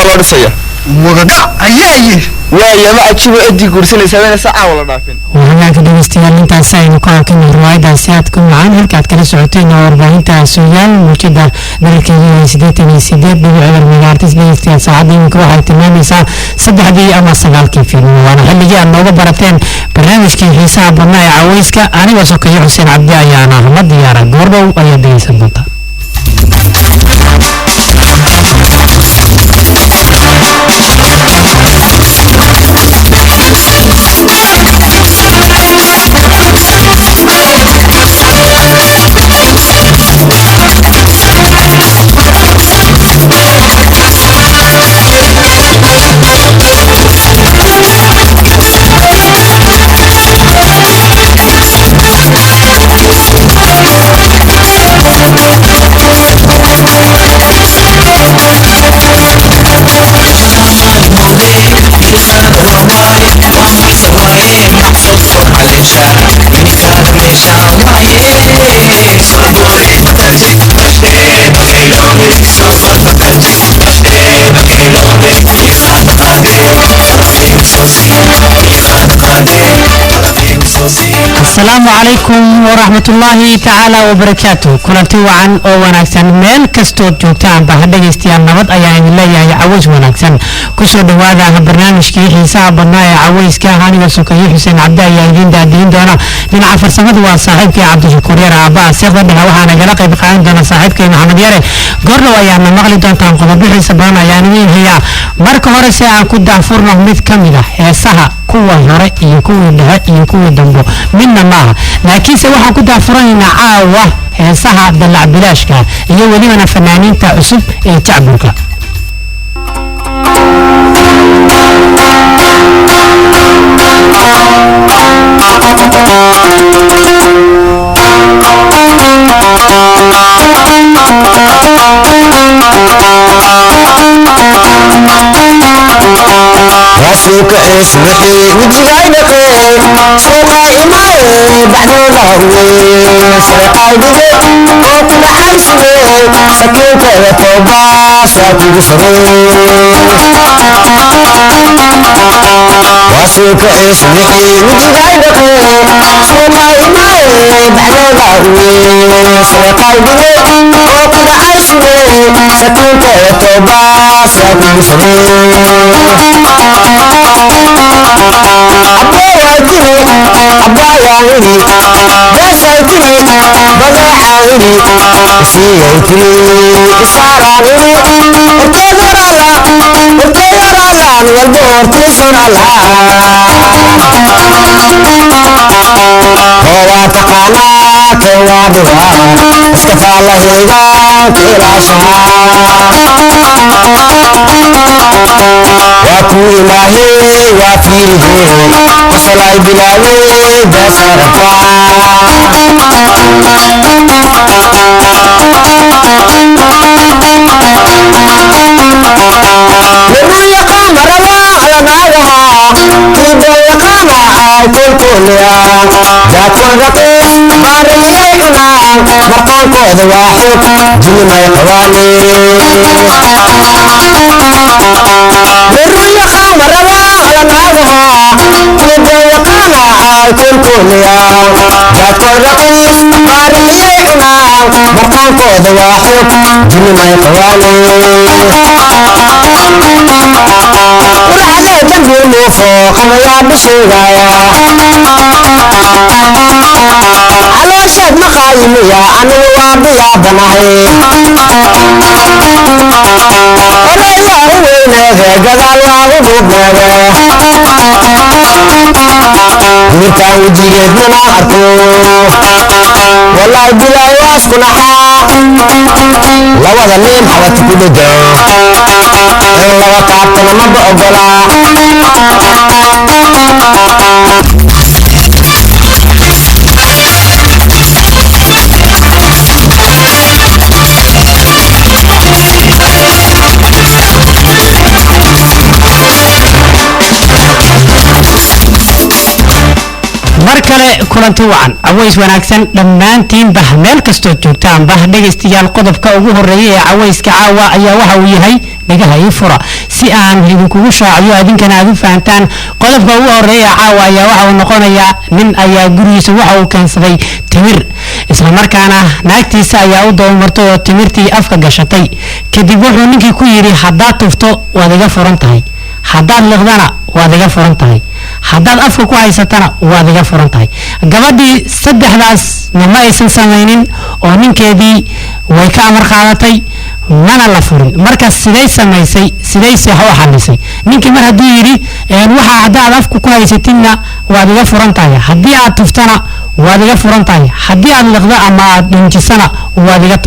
ولا رسيا وقع أيه ويا ما أشوف أدي كرسي سبعين ساعة ولا نافين وهناك دمستيال أنت ساين كواكب الرواية سيادكم معنا هلكات كلا سعوتين وأربعين سويال موجودة مركزية سديتني سديت بمعبر من أرتس بيستيال ساعدين كواحد تمام ساعة صبح دي أما صغال كيفين وأنا هل جاء النوبة برتين برنامج كي حساب بناء عويسك أنا وسكي حسين عبد أيانا أحمد ديارة قربو ويدي سبنتا السلام عليكم ورحمة الله تعالى وبركاته كلنتي وعن أو وناكسن ميل كستوت جوتان بهدق استيان نبض أيام الله يا عويس وناكسن كسر دوادا برنامج كي حساب بناء عويس كهاني وسكي حسين عبد الله يدين دادين دونا من عفر سمد وصاحبك عبد الشكور يا أبا سيغ ودها وحانا قلقي بقاين دونا صاحبك محمد ياري قرنوا أيام مغلي دون تنقض بحي سبانا يعني هي marka hore si aan ku daafurno mid kamid ah heesaha kuwa hore iyo kuwa dhexe iyo kuwa dambe midna maaha laakiin se waxaan ku daafuranaynaa caawa heesaha dalac bilaashka iyo weliba fanaaniinta cusub ee tacburka راسك اسمحي وجهينك سوقا إماي بعد الله سوقا يدي وكل حيسوي سكينك يتوبا ساكي بسري راسك اسمحي وجهينك سوقا إماي بعد الله سوقا يدي وكل حيسوي سكينك يتوبا ساكي بسري عباياني بسيتني بلاعاني سيتني إساراني ارتدر الله والدور تسر الله هو تقانا كوابها اسكفى الله إذا كلاشا وكو إلهي وفيه وصلاي بلاوي بسرطا لنو يقام روا على نارها كيدو يقام كل كلها ذات الرقيق باريحنا مرقان كود واحد جنما يقواني لنو يقام روا على نارها كيدو يقام كل كلها ذات الرقيق باريحنا مرقان كود واحد جنما يقواني والعلي جنبي فوق يا بشيغايا على شد مقايم يا أنا وابي يا بناهي ولا يا وينه قدال يا وبوبه وكان وجيت من أركو والله بلا واسكن حق لو هذا مين حوت كل ده لو تعبتنا ما بقبلا markale kulanti wacan aways wanaagsan dhammaantiin bah meel kastoo joogtaan bah dhageystayaal qodobka ugu horeeyay ee awayska caawa ayaa waxa uu yahay dhagaha ii fura si aan idinkugu shaaciyo idinkana aad u fahantaan qodobka ugu horeeya caawa ayaa waxa uu noqonayaa nin ayaa gurigiisa waxa uu keensaday timir isla markaana naagtiisa ayaa u dabamartay oo timirtii afka gashatay kadib wuxuu ninkii ku yidhi haddaad tufto waad iga furan tahay haddaad liqdana waad iga furan tahay haddaad afka ku haysatana waad iga furan tahay gabadhii saddexdaasna ma aysan samaynin oo ninkeedii way ka amar qaadatay mana la furin marka siday samaysay sidayse u xalisay ninkii mar hadduu yidhi waxa haddaad afka ku haysatidna waad iga furan tahay haddii aad tuftana waad iga furan tahay haddii aad liqdo ama aad dhinjisana waad iga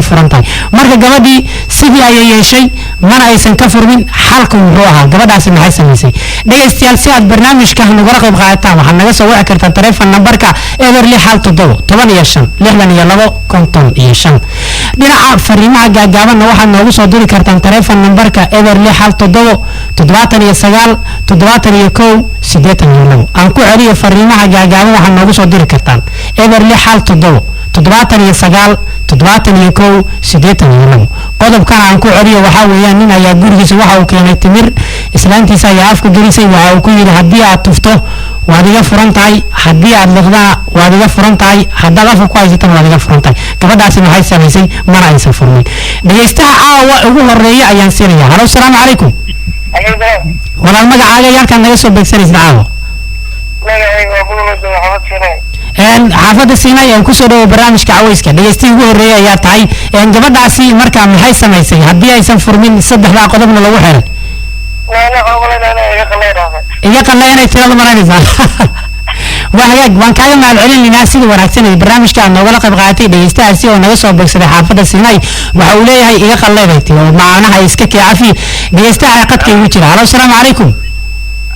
furan tahay marka gabadhii sidii ayay yeeshay mana aysan ka furmin xalku muxuu ahaa gabadhaasi maxay samaysay dhegaystayaal si aad barnaamijka nagula qayb qaadataan waxaad naga soo wici kartaa taleefon nambarka eber 675 dhinaca fariimaha gaagaabanna waxaad noogu soo diri kartaan taleefon nambarka eber 675 aan ku celiyo fariimaha gaagaaban waxaad noogu soo diri kartaan eber 675 qodobkan aan ku celiyo waxaa weeyaan nin ayaa gurigiisa waxa uu keenay timir islaantiisa ayaa afka gelisay waxa uu ku yidhi haddii aad tufto waad iga furan tahay haddii aad liqdana waad iga furan tahay haddaad afka ku haysatana waad iga furan tahay gabadhaasi maxay samaysay mana aysan furmin dhegaystaha caawa ugu horeeya ayaan siinaya halo asalaamu calaykum walaal magacaaga yaalkaan naga soo beegsanaysid caawa xaafadda siinay aan kusoo dhawo barnaamijka cawayska dhagaystii ugu horeeya ayaa tahay gabadhaasi markaa maxay samaysay haddii aysan furmin saddexdaa qodobna lagu xiray iga qalla inay tirada maranaysaa waa hagaag waan kaaga mahadcelinaynaa sida wanaagsan ee barnaamijka aad noogala qayb qaadatay dhegaystahaasi oo naga soo beegsaday xaafadda siinay waxa uu leeyahay iga qalleeday tiri oo macnaha iska keecafi dhegaystaha qadka igu jira halo asalaamu calaykum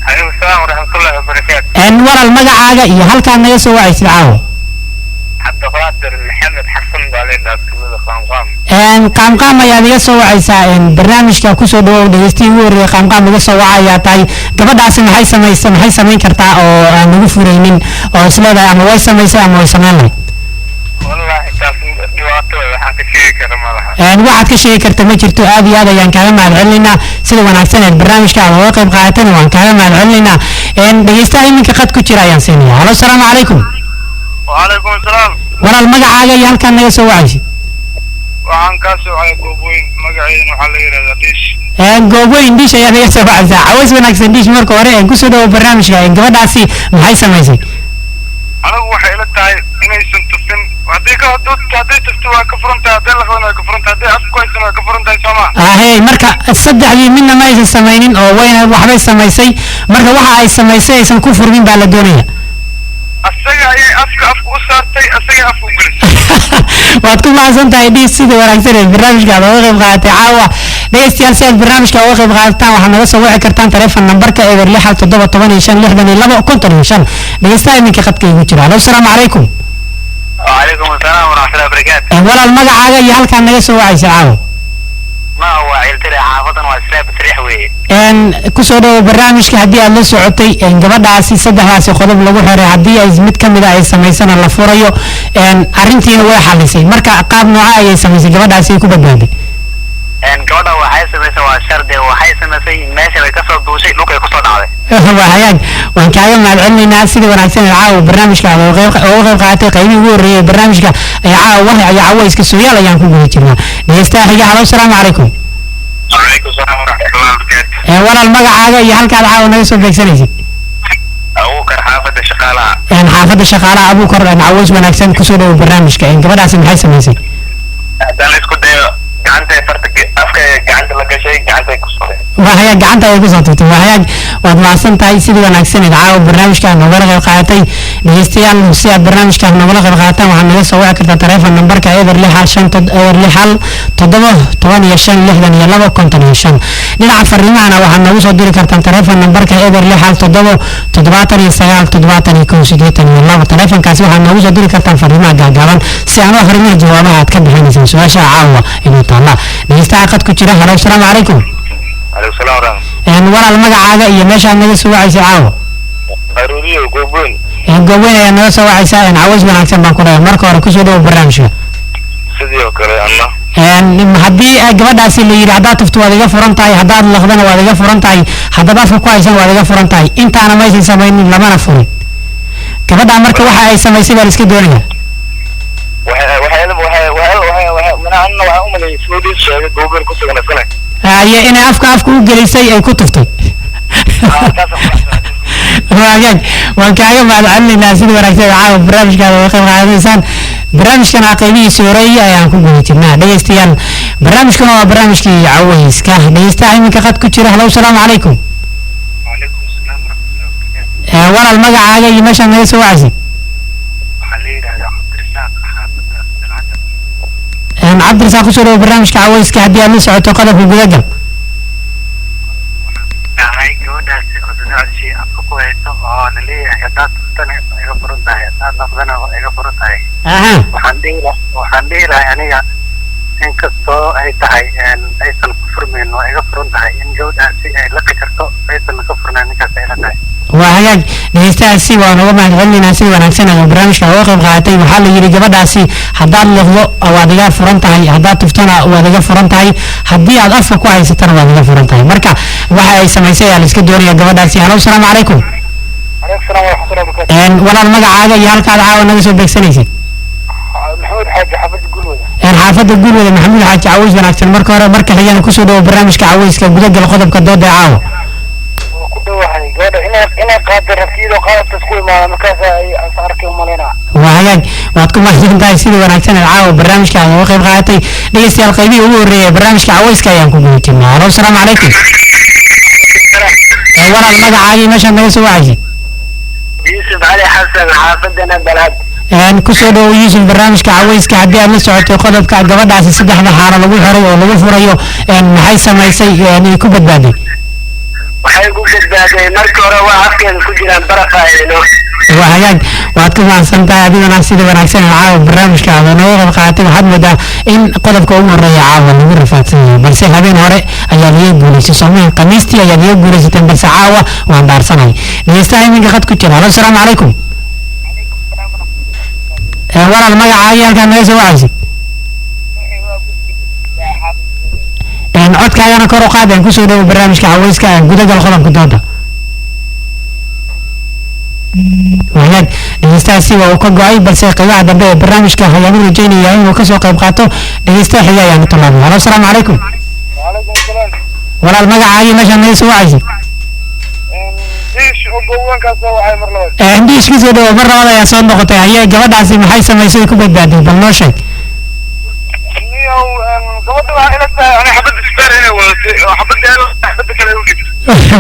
عليكم السلام ورحمة الله وبركاته. waral magacaaga iyo halkaan naga soo wacaysid caawa عبد القادر محمد حسن بالين كلمة قامقام. qaamqaam ayaad iga soo wacaysaa barnaamijka kusoo dhawow dhegeystihi ugu horreeyay qaamqaam iga soo waca ayaa tahay gabadhaasi maxay samayn kartaa oo aan nagu furaynin oo isleedahay ama way samaysay ama way samayn lahayd والله كاس ديواتو waxaan ka sheegi karaa malaha waxaad ka sheegi karta ma jirto aad iyo aad ayaan kaaga mahadcelinaynaa sida wanaagsan ee barnaamijka aad uga qayb qaadatayna waan kaaga mahadcelinaynaa dhegeystaha iminka qad ku jira ayaan siinaya halo asalaamu calaykum وعليكم السلام walaal magacaaga iyo halkaan naga soo wacaysid waxaan ka soo cay gooboyn magaceena waxa la yiraahdaa dish gooboyn dish ayaa naga soo wacaysaa caways wanaagsan dish marka hore kusoo dhawo barnaamijka gabadhaasi maxay samaysay anigu waxay ila tahay inaysan tufin haddii ka tufto waa ka furantahay haddii la qabana waa ka furantahay haddii afku haysan waa ka furantahay sooma ahey marka saddexdii midna ma aysan samaynin oo wayna waxbay samaysay marka waxa ay samaysay aysan ku furmin baa la doonaya asaga ayay afka u saartay asaga afku gelisay waad ku mahadsan tahay dhis sida wanaagsan ee barnaamijka aad uga qayb qaadatay caawa dhegeystayaal si aad barnaamijka uga qayb qaadataan waxaad naga soo wici kartaan taleefon nambarka eber 675 dhegeystaha iminka qadka igu jira halo asalaamu calaykum وعليكم السلام ورحمة الله وبركاته. walaal magacaaga iyo halkaan naga soo wacaysa caawa ما هو عيلتي حافظا واسلاب تريح وي kusoo dhawo barnaamijka haddii aad la socotay gabadhaasi saddexdaasi qodob lagu xiray haddii ay mid ka mid a ay samaysana la furayo arrintiina way xalisay marka qaab nooca ayay samaysay gabadhaasi ku badbaaday gabadha waxay samaysay waa shardi waxay samaysay meesha way kasoo duushay dhulkay kusoo dhacday waa hagaag waan kaaga mahadcelinaynaa sida wanaagsan ee caawa barnaamijka aad uga qayb qaadatay qaybihii ugu horreeyay barnaamijka ayaa cawayska sooyaal ayaan ku guda jirnaa dhegeystaha xiga halo asalaamu calaykum وعليكم السلام ورحمة الله وبركاته. walaal magacaaga iyo halkaad caawa naga soo beegsanaysid أبوكر حافظ الشقالة. xaafadda shaqaalaha abuukar caways wanaagsan kusoo dhawo barnaamijka gabadhaasi maxay samaysay هذا اللي اسكت gacanta farta afka gacanta la gashay gacanta ku soo waa hagaag gacanta ay ku soo tuurtay waa hagaag waad mahadsan tahay sidii wanaagsan ee caawa barnaamijka nogala qayb qaadatay dhegeystayaal si aad barnaamijka nogala qayb qaadataan waxaad naga soo wici kartaa taleefon nambarka eber 675 dhinaca fariimahana waxaad noogu soo diri kartaan taleefon nambarka eber 675 taleefonkaasi waxaad noogu soo diri kartaan fariimaha gaagaaban si aan u akhrinay jawaabaha aad ka bixinaysaan su-aasha caawa inuu taala dhegeystaha qad ku jira halo asalaamu calaykum عليكم السلام ورحمة walaal magacaaga iyo meeshaad naga soo wacaysa caawa الله وقبول goobweyn ayaa naga soo wacaysaa caways wanaagsan baan ku dhahay marka hore kusoo dhawo barnaamijka sidoo kale anna haddii gabadhaasi la yidhi haddaad tufto waad iga furan tahay haddaad laqdana waad iga furan tahay haddaad afka ku haysan waad iga furan tahay intaana maysan samaynin lamana furin gabadhaa marka waxa ay samaysay baa la iska doonaya iyo inay afka u gelisay ay ku tuftay waan kaaga mahadcelinaynaa sida wanaagsan caawa barnaamijkaada uga qayb qaadanaysaan barnaamijkana qaybihiisa horeeye ayaan ku guda jirnaa dhegeystayaal barnaamijkuna waa barnaamijkii caweyska dhegeystaha iminka qad ku jira halow salaamu calaykum walaal magacaaga iyo meeshaan naga soo wacaysid cabdirasaaq kusoo dhawo barnaamijka caweyska haddii aad la socoto qodobka gudagal waxaan dhihi lahay aniga inkastoo ay tahay aysan ku furmayn waa iga furan tahay in gabadhaasi ay laqi karto aysan ka furnaan ninkaas ay la tahay waa hagaag dhegeystahaasi waan uga mahadcelinaynaa sida wanaagsan ayuu barnaamijka uga qayb qaadatay waxaa la yidhi gabadhaasi haddaad liqdo waad iga furan tahay haddaad tuftana waad iga furan tahay haddii aad afka ku haysatana waad iga furan tahay marka waxa ay samaysay ayaa la iska doonaya gabadhaasi halow salaamu calaykum walaal magacaaga iyo halkaad caawa naga soo beegsanaysid maxamed xaaji xaafadda gulwada xaafadda gulwada maxamuud xaaji caweys wanaagsan marka hore marka xigana kusoo dhawo barnaamijka caweyska gudagal qodobka dooda ee caawa ku dhawahay gabadha inay qaada rafkiido qaadabtas ku imaada markaas ay arkay umaleyna waa hagaag waad ku mahadsan tahay sida wanaagsan ee caawa barnaamijka aad uga qayb qaadatay dhegeystayaal qaybihii ugu horreeyay barnaamijka caweyska ayaan ku guda jirnaa halow salaamu calaykum walaal magacaagii meeshaad naga soo wacaysid يوسف علي حسن حافظنا بلد kusoo dhawo yuusuf barnaamijka caweyska haddii aad la socoto qodobka gabadhaasi saddexda xaalo lagu xiray oo lagu furayo maxay samaysay inay ku badbaaday waxay ku badbaaday markii hore waa afkeeda ku jiraan baraqa ayno waa hagaag waad ku mahadsan tahay adigana sida wanaagsan ee caawa barnaamijka aad nooga qayb qaadatay waxaad moodaa in qodobka ugu horreeya caawa lagu rafaadsan yahay balse habeen hore ayaa laga guulaystay soomahan khamiistii ayaa laga guulaysateen balse caawa waan dhaarsanay dhegeystaha iminka qad ku jira halo salaamu calaykum walaal magacaaga halkaa naga soo wacaysid codkaagana kor u qaadeen kusoo dhawo barnaamijka caweyska gudagal qodobka dooda wanaag dhegeystahaasi waa uu ka go-ay balse qaybaha dambe ee barnaamijka ayaan u rajeynayaa inuu kasoo qayb qaato dhegeystaha xiga ayaan u tallaabay halo salaamu calaykum walaal magacaagii meeshaan naga soo wacaysid indiish kasoo dhawo mar labaad ayaa soo noqotay hayee gabadhaasi maxay samaysay ku badbaaday bal noo sheeg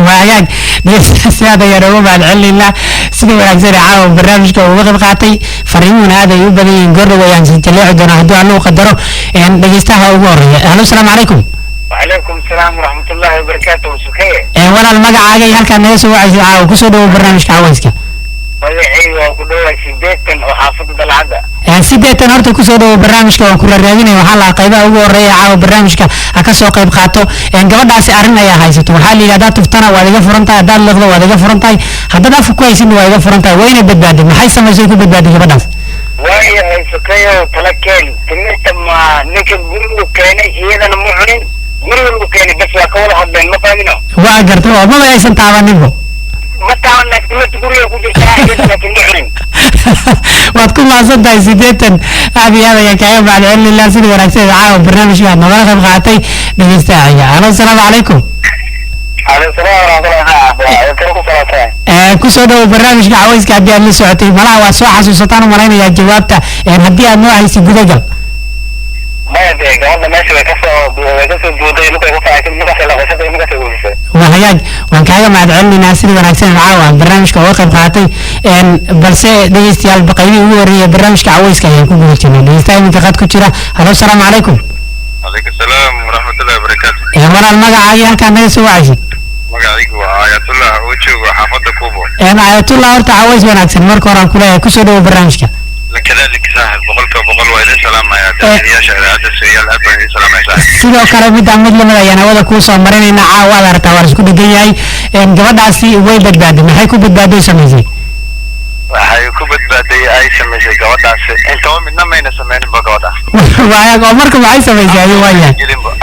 waa hagaag dhegeystahaasi aad ayaan uga mahadcelinaynaa sida wanaagsan ee caawa barnaamijka uga qayb qaatay fariimuhuna aad ay u badan yihiin goordhow ayaan jaleeci doonaa haddii alluu qadaro dhegeystaha ugu horreeya halo salaamu calaykum وعليكم السلام ورحمة الله وبركاته وسكية walaal magacaaga iyo halkaa naga soo wacaysid caawa kusoo dhawo barnaamijka caweyska magacayga waa ku dhawaay sideetan oo xaafadda dalcadda sideetan horta kusoo dhawo barnaamijka waan kula raadinaya waxaa lahaa qaybaha ugu horreeya caawa barnaamijka ha ka soo qayb qaato gabadhaasi arrin ayaa haysato waxaa la yidhi haddaad tuftana waad iga furan tahay haddaad liqdo waad iga furan tahay haddaad afka ku haysidna waa iga furan tahay wayna badbaaday maxay samaysay ku badbaaday gabadhaas waayahay sukayo tala keen timirta ma ninka gurigu keenay iyadana ma cunin gurigu keenay bas waa ka wada hadleen ma fahamino waa gartay oo maba aysan taabaninbo ma taaban laakiin timirta guriga ku jirtaa iyada laakiin ma cunin waad ku mahadsan tahay sideetan aad iyo aad ayaan kaaga mahadcelinaynaa sida wanaagsan caawa barnaamijka aad nogala qayb qaadatay dhegeystaha xiga halo salaamu calaykum kusoo dhawo barnaamijka caweyska haddii aad la socotay malaha waad soo xasuusataan u malaynayaa jawaabta haddii aad noo haysid gudagal maya dee gabadha meesha way kasoo duuday markay ku faacay markaasay laqashaday markaasay guurisay waa hagaag waan kaaga mahadcelinaynaa sida wanaagsan caawa aad barnaamijka uga qayb qaadatay balse dhegeystayaal qaybihii ugu horreeyay barnaamijka caweyska ayaan ku guda jirnay dhegeystaha iminka qad ku jira halo salaamu calaykum عليكم السلام ورحمة الله وبركاته. walaal magacaaga halkaa naga soo wacaysid مقعدك وآيات الله وجهه وحافظة كوبو. aayatullah horta caweys wanaagsan marka hore aan kuleeyahay kusoo dhawo barnaamijka كذلك ساحل بقول وإلى سلام يا دكتور يا شهر هذا السيال أبا سلام يا ساحل. sidoo kale midaan mid lamid ayaan hawada kuu soo marinaynaa caawa aad aragtaa waa la isku dhegan yahay gabadhaasi way badbaaday maxay ku badbaaday samaysay waxay ku badbaaday ay sameysay gabadhaas intoo midna mayna sameynin gabadhaas waayaag oo marka maxay samaysay ayuu waayahay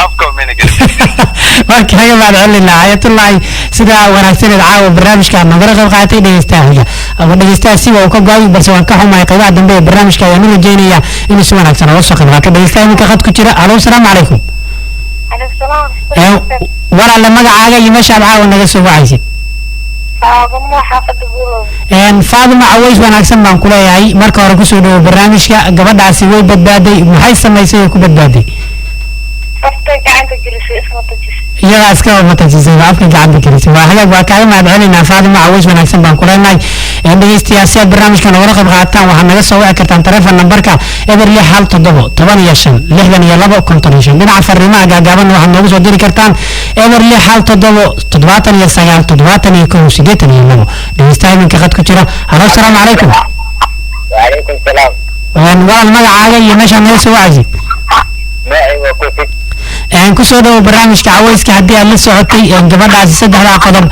afka mayna gelin marka laga mahadcelina ayatullahi sida wanaagsan caawa barnaamijka nagala qayb qaatay dhegeystayaasha ama dhegeystayaal si uu ka go'ay balse waan ka xumahay qaybaha dambe ee barnaamijka ayaan u rajeynayaa inuu si wanaagsan uga soo qayb qaato dhegeystayaal ninka khad ku jira alo assalaamu calaykum walaal magacaaga iyo meesha caawa naga soo wacaysid faaduma caways wanaagsan baan ku leeyahay marka hore kusoo dhawo barnaamijka gabadhaasi way badbaaday maxay samaysay oo ku badbaaday iyadaa iska matajisay afka gacanta gelisay waa hagaag waa kaaga mahadcelinaa faaduma caways wanaagsan baan ku leenahay dhegeystayaal si aad barnaamijkan ugala qayb qaataan waxaad naga soo wici kartaan taleefon nambarka eber 617 dhinaca fariimaha gaagaaban waxaad noogu soo diri kartaan eber 617 dhegeystayaal iminka qad ku jira halo assalaamu calaykum وعليكم السلام walaal magacaaga iyo meeshaad naga soo wacaysid معي وكوفي kusoo dhawo barnaamijka cawayska haddii aad la socotay gabadhaasi saddexdaa qodob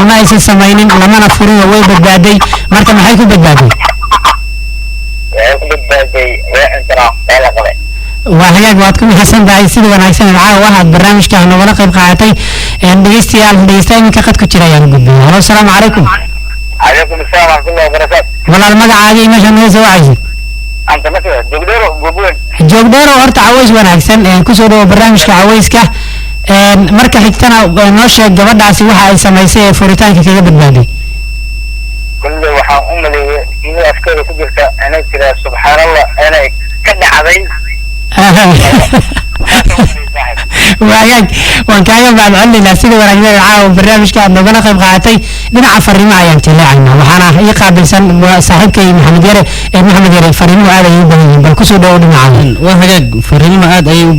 ma aysan samaynin lamana furin oo way badbaaday marka maxay ku badbaaday waa hagaag waad ku mahadsan tahay sida wanaagsan caawa waxaad barnaamijka nogala qayb qaadatay dhegeystayaal iminka qad ku jira ayaan gudbiyay halo assalaamu calaykum عليكم السلام ورحمة الله وبركاته walaal magacaaga iyo meeshaad naga soo wacaysid أنت مثلا دكتور قبول joogdheero horta caways wanaagsan kusoo dhawo barnaamijka cawayska marka xigtana noo sheeg gabadhaasi waxa ay samaysay ee furitaanka kaga badbaaday كل واحد لي إني أفكار كبيرة أنا كذا سبحان الله أنا كذا عظيم waagaag waan kaaga mahadcelinaa sida wanaagsan caawa barnaamijka aad nogala qayb qaadatay dhinaca fariimaha ayaan jaleecaynaa waxaana ii qaabilsan saaxiibkay maxamed yare fariimuhu aad ayay u badan yihiin bal kusoo dhawo dhinaca waa hagaag fariimuhu aad ayay u